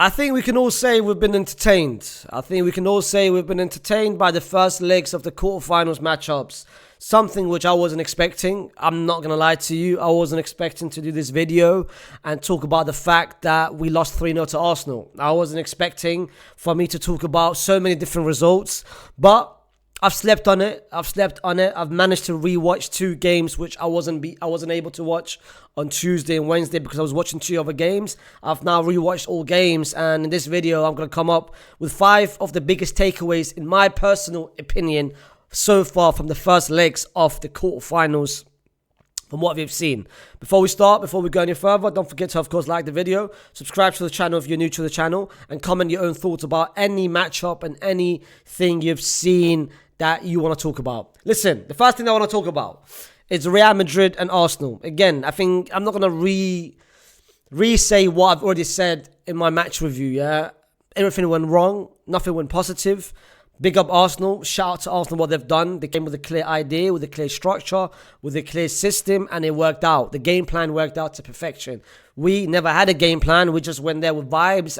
I think we can all say we've been entertained. I think we can all say we've been entertained by the first legs of the quarterfinals matchups. Something which I wasn't expecting. I'm not going to lie to you. I wasn't expecting to do this video and talk about the fact that we lost 3-0 to Arsenal. I wasn't expecting for me to talk about so many different results. But I've slept on it. I've managed to rewatch 2 games which I wasn't able to watch on Tuesday and Wednesday because I was watching 2 other games. I've now rewatched all games, and in this video I'm going to come up with 5 of the biggest takeaways in my personal opinion so far from the first legs of the quarterfinals from what we've seen. Before we go any further, don't forget to, of course, like the video, subscribe to the channel if you're new to the channel, and comment your own thoughts about any matchup and anything you've seen that you want to talk about. Listen, the first thing I want to talk about is Real Madrid and Arsenal. Again, I think I'm not going to re-say what I've already said in my match review, yeah? Everything went wrong, nothing went positive. Big up Arsenal, shout out to Arsenal what they've done. They came with a clear idea, with a clear structure, with a clear system, and it worked out. The game plan worked out to perfection. We never had a game plan, we just went there with vibes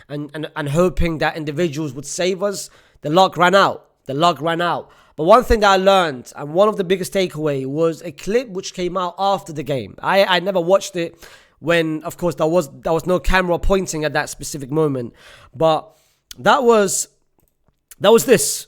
and hoping that individuals would save us. The luck ran out. But one thing that I learned, and one of the biggest takeaway, was a clip which came out after the game. I never watched it when, of course, there was no camera pointing at that specific moment. But that was this.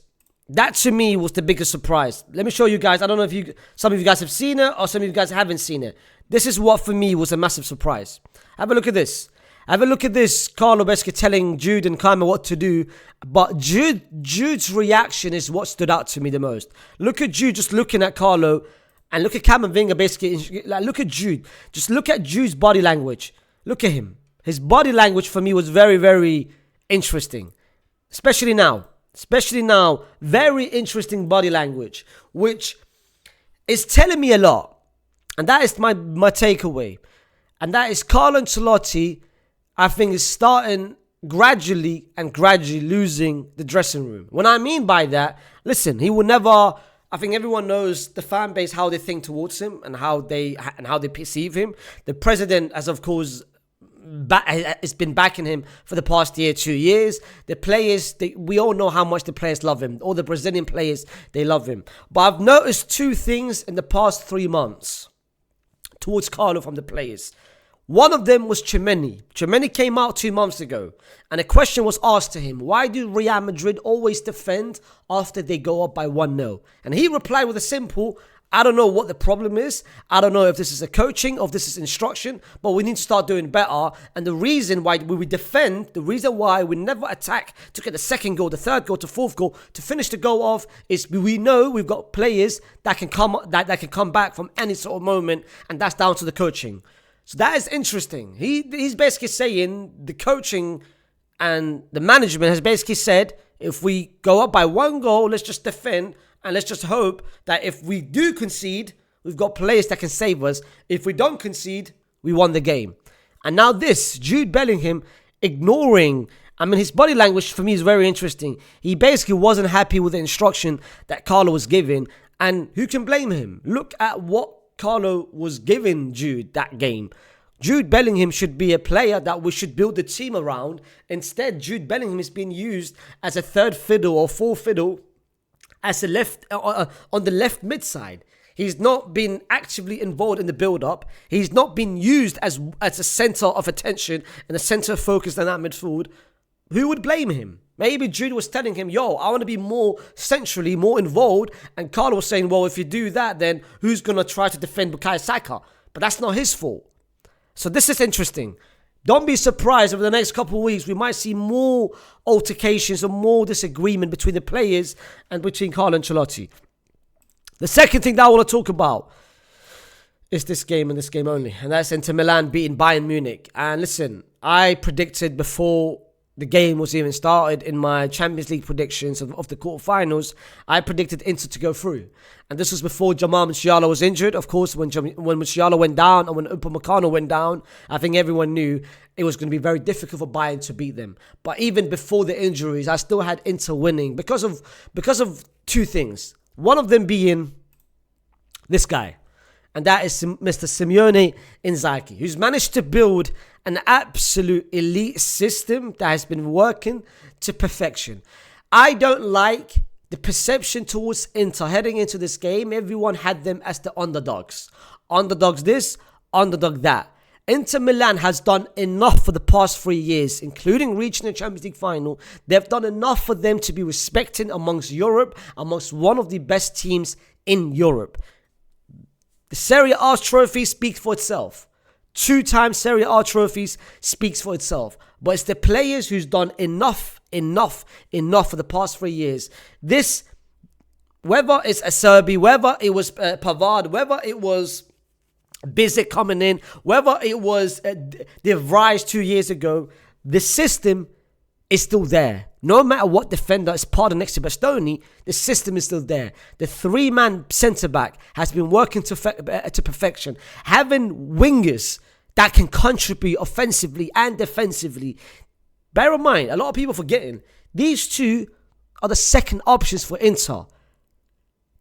That to me was the biggest surprise. Let me show you guys. I don't know if some of you guys have seen it or some of you guys haven't seen it. This is what for me was a massive surprise. Have a look at this. Carlo basically telling Jude and Kaimer what to do. But Jude's reaction is what stood out to me the most. Look at Jude just looking at Carlo, and look at Camavinga basically. Like, look at Jude. Just look at Jude's body language. Look at him. His body language for me was very, very interesting. Especially now, very interesting body language, which is telling me a lot. And that is my takeaway. And that is Carlo Ancelotti, I think, is starting gradually losing the dressing room. What I mean by that, listen, he will never, I think everyone knows the fan base, how they think towards him and how they perceive him. The president has, of course, has been backing him for the past 2 years. The players, we all know how much the players love him. All the Brazilian players, they love him. But I've noticed 2 things in the past 3 months towards Carlo from the players. One of them was Tchouaméni. Tchouaméni came out 2 months ago, and a question was asked to him: why do Real Madrid always defend after they go up by 1-0? And he replied with a simple: I don't know what the problem is. I don't know if this is a coaching or if this is instruction, but we need to start doing better. And the reason why we defend, the reason why we never attack to get the second goal, the third goal, the fourth goal, to finish the goal off, is we know we've got players that can come back from any sort of moment, and that's down to the coaching. So that is interesting. He's basically saying the coaching and the management has basically said, if we go up by 1 goal, let's just defend. And let's just hope that if we do concede, we've got players that can save us. If we don't concede, we won the game. And now this, Jude Bellingham ignoring, his body language for me is very interesting. He basically wasn't happy with the instruction that Carlo was giving. And who can blame him? Look at what Carlo was giving Jude that game. Jude Bellingham should be a player that we should build the team around. Instead, Jude Bellingham is being used as a third fiddle or fourth fiddle as a left on the left mid side. He's not been actively involved in the build-up. He's not been used as a center of attention and a center of focus in that midfield. Who would blame him? Maybe Jude was telling him, yo, I want to be more centrally, more involved. And Carlo was saying, well, if you do that, then who's going to try to defend Bukayo Saka? But that's not his fault. So this is interesting. Don't be surprised over the next couple of weeks, we might see more altercations or more disagreement between the players and between Carlo Ancelotti. The second thing that I want to talk about is this game and this game only. And that's Inter Milan beating Bayern Munich. And listen, I predicted before the game was even started in my Champions League predictions of the quarterfinals, I predicted Inter to go through. And this was before Jamal Musiala was injured. Of course, when Musiala went down and when Upamecano went down, I think everyone knew it was going to be very difficult for Bayern to beat them. But even before the injuries, I still had Inter winning because of 2 things. One of them being this guy. And that is Mr. Simone Inzaghi, who's managed to build an absolute elite system that has been working to perfection. I don't like the perception towards Inter heading into this game. Everyone had them as the underdogs. Underdogs this, underdog that. Inter Milan has done enough for the past 3 years, including reaching the Champions League final. They've done enough for them to be respected amongst Europe, amongst one of the best teams in Europe. The Serie A trophy speaks for itself. 2-time Serie A trophies speaks for itself. But it's the players who's done enough for the past 3 years. This, whether it's Acerbi, whether it was Pavard, whether it was Bizic coming in, whether it was De Vrij 2 years ago, the system is still there. No matter what defender is part of next to Bastoni, the system is still there. The 3-man centre-back has been working to perfection. Having wingers that can contribute offensively and defensively. Bear in mind, a lot of people forgetting, these two are the second options for Inter.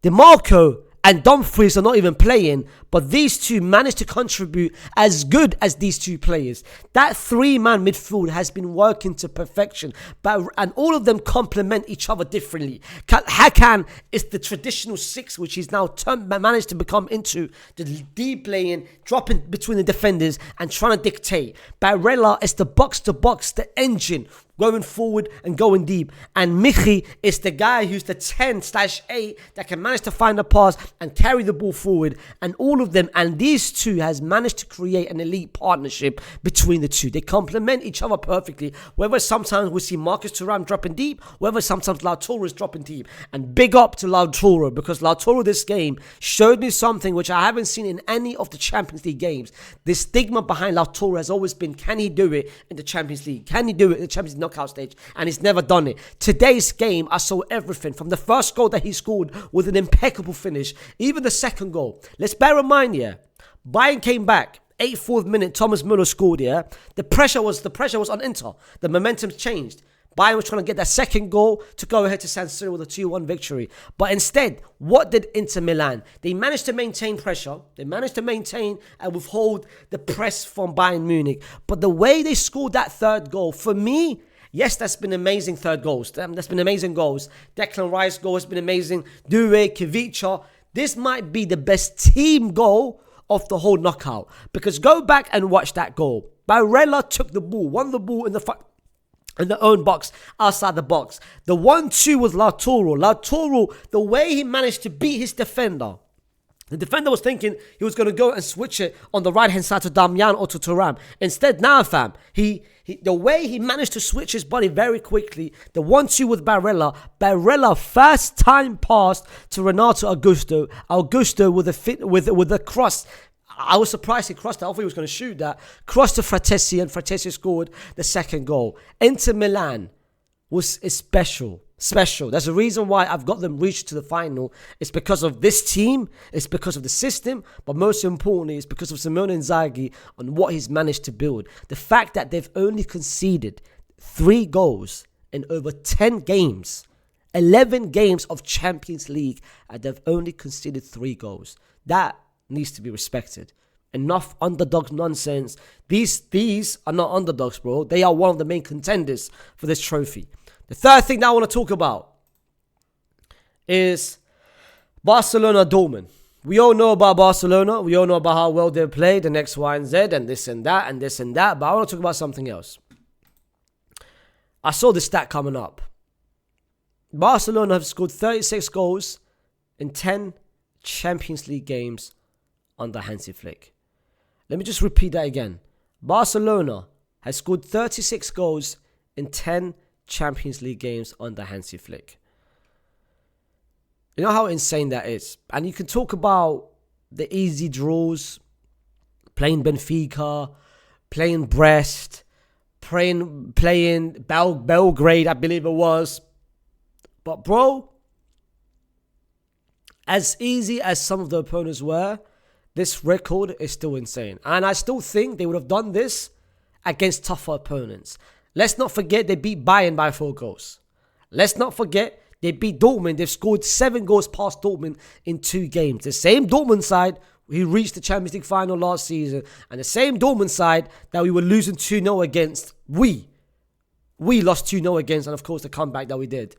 DeMarco and Dumfries are not even playing, but these two managed to contribute as good as these two players. That 3-man midfield has been working to perfection, and all of them complement each other differently. Hakan is the traditional 6, which he's now managed to become into the deep playing, dropping between the defenders and trying to dictate. Barella is the box-to-box, the engine, going forward and going deep. And Michi is the guy who's the 10/8 that can manage to find a pass and carry the ball forward. And all of them, and these two has managed to create an elite partnership between the two. They complement each other perfectly. Whether sometimes we see Marcus Thuram dropping deep, whether sometimes Lautaro is dropping deep. And big up to Lautaro, because Lautaro this game showed me something which I haven't seen in any of the Champions League games. The stigma behind Lautaro has always been, can he do it in the Champions League? Can he do it in the Champions League knockout stage? And he's never done it. Today's game, I saw everything from the first goal that he scored with an impeccable finish, even the second goal. Let's bear in mind, Bayern came back. 84th minute, Thomas Müller scored, The pressure was on Inter. The momentum changed. Bayern was trying to get that second goal to go ahead to San Siro with a 2-1 victory. But instead, what did Inter Milan? They managed to maintain pressure. They managed to maintain and withhold the press from Bayern Munich. But the way they scored that third goal, for me, yes, that's been amazing third goals. That's been amazing goals. Declan Rice goal has been amazing. Due, Kivica. This might be the best team goal of the whole knockout. Because go back and watch that goal. Barella took the ball, won the ball in the own box, outside the box. The 1-2 was Lautaro. Lautaro, the way he managed to beat his defender. The defender was thinking he was going to go and switch it on the right-hand side to Damian or to Thuram. Instead, now, fam, the way he managed to switch his body very quickly, the 1-2 with Barella first time passed to Renato Augusto. Augusto with a cross. I was surprised he crossed that. I thought he was going to shoot that. Crossed to Fratesi, and Fratesi scored the second goal. Inter Milan is special. There's a reason why I've got them reached to the final. It's because of this team. It's because of the system. But most importantly, it's because of Simone Inzaghi and what he's managed to build. The fact that they've only conceded 3 goals in over 10 games. 11 games of Champions League, and they've only conceded 3 goals. That needs to be respected. Enough underdog nonsense. These are not underdogs, bro. They are one of the main contenders for this trophy. The third thing that I want to talk about is Barcelona Dortmund. We all know about Barcelona. We all know about how well they played, and X, Y, and Z, and this and that, and this and that. But I want to talk about something else. I saw this stat coming up. Barcelona have scored 36 goals in 10 Champions League games under Hansi Flick. Let me just repeat that again. Barcelona has scored 36 goals in 10 Champions League games under Hansi Flick. You know how insane that is? And you can talk about the easy draws, playing Benfica, playing Brest, playing Belgrade, I believe it was. But bro, as easy as some of the opponents were, this record is still insane. And I still think they would have done this against tougher opponents. Let's not forget they beat Bayern by 4 goals. Let's not forget they beat Dortmund. They've scored 7 goals past Dortmund in 2 games. The same Dortmund side We reached the Champions League final last season, and the same Dortmund side that we were losing 2-0 against, we lost 2-0 against, and of course the comeback that we did.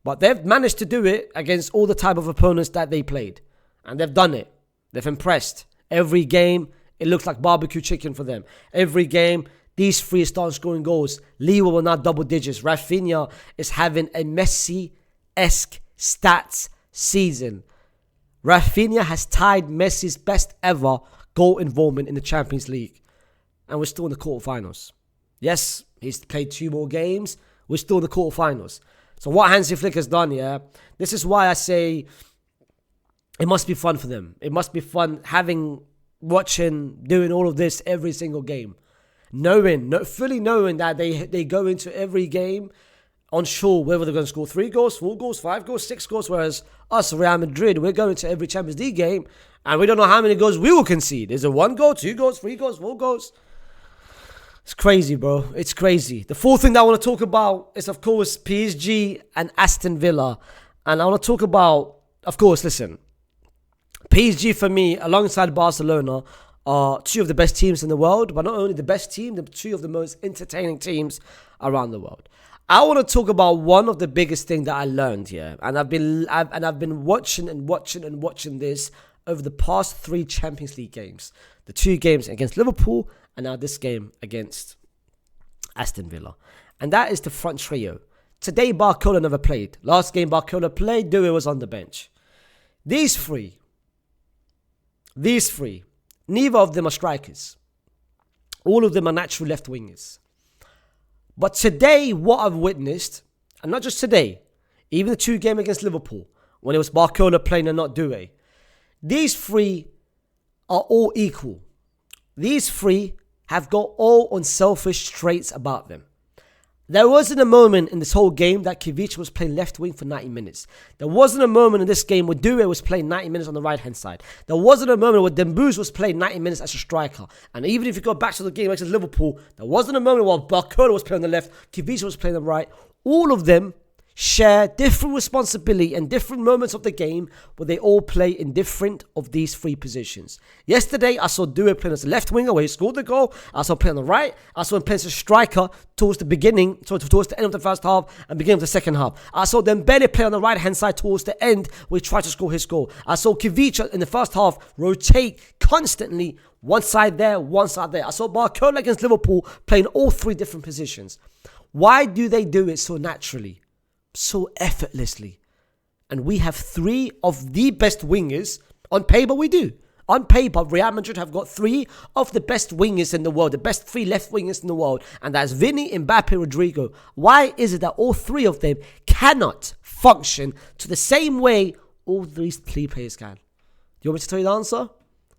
But they've managed to do it against all the type of opponents that they played. And they've done it. They've impressed. Every game, it looks like barbecue chicken for them. Every game, these three start scoring goals. Leo will not double digits. Rafinha is having a Messi-esque stats season. Rafinha has tied Messi's best ever goal involvement in the Champions League. And we're still in the quarterfinals. Yes, he's played 2 more games. We're still in the quarterfinals. So what Hansi Flick has done, this is why I say it must be fun for them. It must be fun watching, doing all of this every single game. Fully knowing that they go into every game unsure whether they're going to score 3 goals, 4 goals, 5 goals, 6 goals, whereas us, Real Madrid, we're going to every Champions League game and we don't know how many goals we will concede. Is it 1 goal, 2 goals, 3 goals, 4 goals? It's crazy, bro. It's crazy. The fourth thing that I want to talk about is, of course, PSG and Aston Villa. And I want to talk about, of course, listen, PSG for me, alongside Barcelona, are 2 of the best teams in the world, but not only the best team, they're 2 of the most entertaining teams around the world. I want to talk about one of the biggest things that I learned here, and I've been watching this over the past 3 Champions League games. The 2 games against Liverpool, and now this game against Aston Villa. And that is the front trio. Today, Barcola never played. Last game, Barcola played, Doué was on the bench. These three, neither of them are strikers. All of them are natural left wingers. But today, what I've witnessed, and not just today, even the 2 games against Liverpool, when it was Barcola playing and not Doué, these 3 are all equal. These 3 have got all unselfish traits about them. There wasn't a moment in this whole game that Kivic was playing left wing for 90 minutes. There wasn't a moment in this game where Doué was playing 90 minutes on the right hand side. There wasn't a moment where Dembouz was playing 90 minutes as a striker. And even if you go back to the game against Liverpool, there wasn't a moment where Barcola was playing on the left, Kivic was playing on the right. All of them share different responsibility and different moments of the game where they all play in different of these 3 positions. Yesterday, I saw Doué playing as a left winger where he scored the goal. I saw him playing on the right. I saw him playing as a striker towards the end of the first half and beginning of the second half. I saw Dembele play on the right-hand side towards the end where he tried to score his goal. I saw Kivic in the first half rotate constantly, one side there, one side there. I saw Barcola against Liverpool playing all 3 different positions. Why do they do it so naturally? So effortlessly? And we have 3 of the best wingers. On paper we do. On paper, Real Madrid have got 3 of the best wingers in the world, the best 3 left wingers in the world, and that's Vini, Mbappe, Rodrigo. Why is it that all 3 of them cannot function to the same way all these 3 players can? Do you want me to tell you the answer?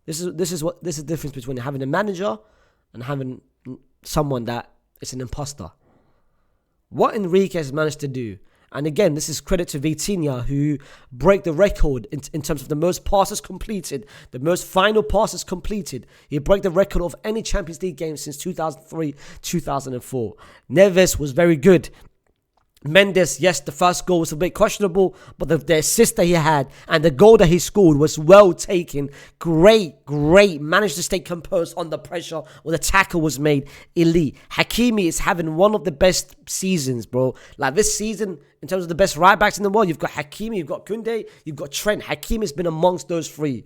This is the difference between having a manager and having someone that is an imposter. What Enrique has managed to do, and again, this is credit to Vitinha, who broke the record in terms of the most passes completed, the most final passes completed. He broke the record of any Champions League game since 2003, 2004. Neves was very good. Mendes, yes, the first goal was a bit questionable, but the assist that he had and the goal that he scored was well taken. Great. Managed to stay composed under pressure when the tackle was made. Elite. Hakimi is having one of the best seasons, bro. Like this season, in terms of the best right backs in the world, you've got Hakimi, you've got Koundé, you've got Trent. Hakimi has been amongst those 3.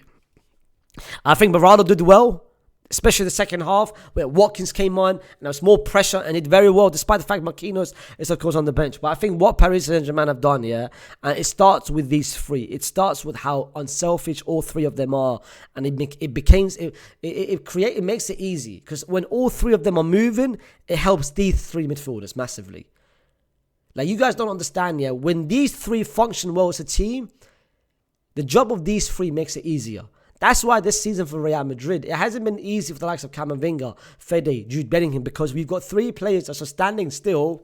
I think Berardo did well, especially the second half where Watkins came on and there was more pressure and did very well despite the fact Marquinhos is of course on the bench. But I think what Paris Saint-Germain have done, and it starts with these 3. It starts with how unselfish all 3 of them are, and it makes it easy because when all 3 of them are moving, it helps these 3 midfielders massively. Like, you guys don't understand, when these 3 function well as a team, the job of these 3 makes it easier. That's why this season for Real Madrid, it hasn't been easy for the likes of Camavinga, Fede, Jude Bellingham, because we've got 3 players that are standing still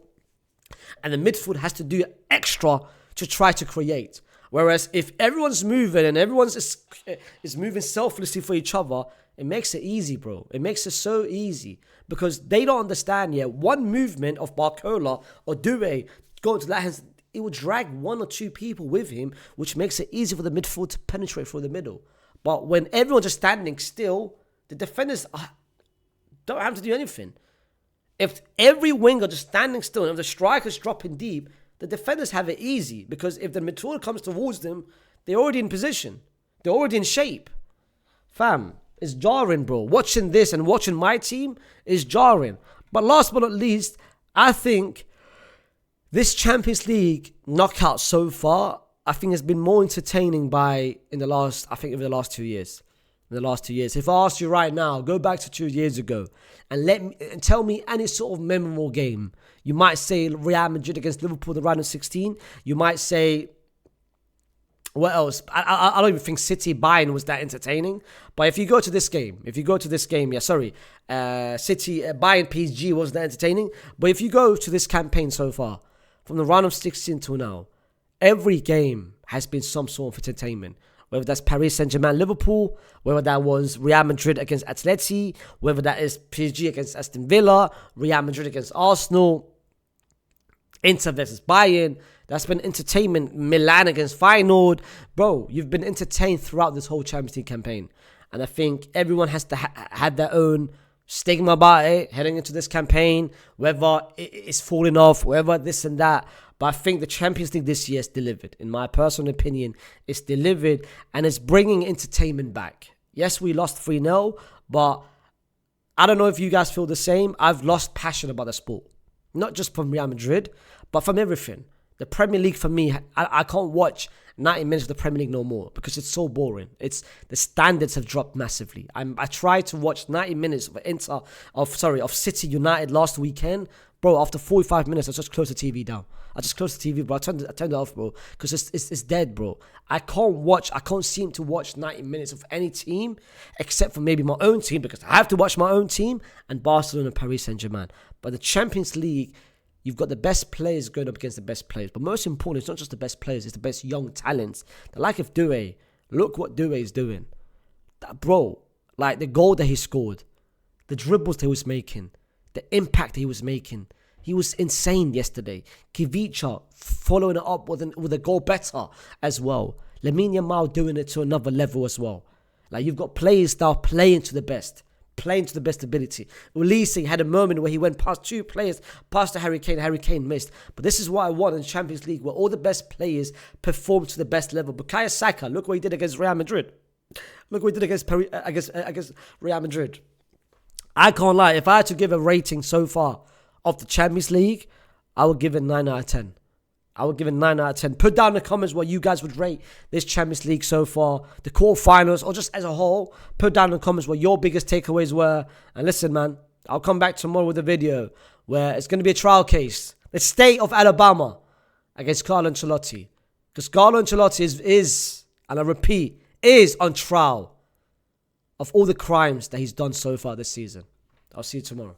and the midfield has to do extra to try to create. Whereas if everyone's moving and everyone's is moving selflessly for each other, it makes it easy, bro. It makes it so easy because they don't understand one movement of Barcola or Doué going to that hand, it will drag 1 or 2 people with him, which makes it easy for the midfield to penetrate through the middle. But when everyone's just standing still, the defenders don't have to do anything. If every winger just standing still and if the strikers dropping deep, the defenders have it easy because if the midfielder comes towards them, they're already in position. They're already in shape. Fam, it's jarring, bro. Watching this and watching my team is jarring. But last but not least, I think this Champions League knockout so far, I think has been more entertaining over the last 2 years. In the last 2 years. If I ask you right now, go back to 2 years ago and tell me any sort of memorable game. You might say Real Madrid against Liverpool in the round of 16. You might say, what else? I don't even think City Bayern was that entertaining. But if you go to this game, City Bayern PSG wasn't that entertaining. But if you go to this campaign so far, from the round of 16 till now, every game has been some sort of entertainment. Whether that's Paris Saint-Germain, Liverpool, whether that was Real Madrid against Atleti, whether that is PSG against Aston Villa, Real Madrid against Arsenal, Inter versus Bayern. That's been entertainment. Milan against Feyenoord. Bro, you've been entertained throughout this whole Champions League campaign. And I think everyone has to had their own stigma about it heading into this campaign, whether it's falling off, whether this and that. But I think the Champions League this year is delivered. In my personal opinion, it's delivered and it's bringing entertainment back. Yes, we lost 3-0, but I don't know if you guys feel the same. I've lost passion about the sport. Not just from Real Madrid, but from everything. The Premier League for me, I can't watch 90 minutes of the Premier League no more because it's so boring. The standards have dropped massively. I tried to watch 90 minutes of City United last weekend. Bro, after 45 minutes, I just closed the TV down. I just closed the TV, bro. I turned it off, bro, because it's dead, bro. I can't seem to watch 90 minutes of any team except for maybe my own team because I have to watch my own team and Barcelona and Paris Saint-Germain. But the Champions League, you've got the best players going up against the best players. But most important, it's not just the best players, it's the best young talents. The like of Doué. Look what Doué is doing. Bro, like the goal that he scored, the dribbles that he was making, the impact he was making. He was insane yesterday. Kivicha following it up with a goal better as well. Lamine Yamal doing it to another level as well. Like you've got players that are playing to the best ability. Ulisse had a moment where he went past two players, past the Harry Kane missed. But this is what I want in the Champions League, where all the best players perform to the best level. Bukayo Saka, look what he did against Real Madrid. Look what he did against Real Madrid. I can't lie. If I had to give a rating so far of the Champions League, I would give it 9 out of 10. I would give it 9 out of 10. Put down in the comments what you guys would rate this Champions League so far, the quarterfinals, or just as a whole. Put down in the comments what your biggest takeaways were. And listen, man, I'll come back tomorrow with a video where it's going to be a trial case. The state of Alabama against Carlo Ancelotti. Because Carlo Ancelotti is, and I repeat, is on trial of all the crimes that he's done so far this season. I'll see you tomorrow.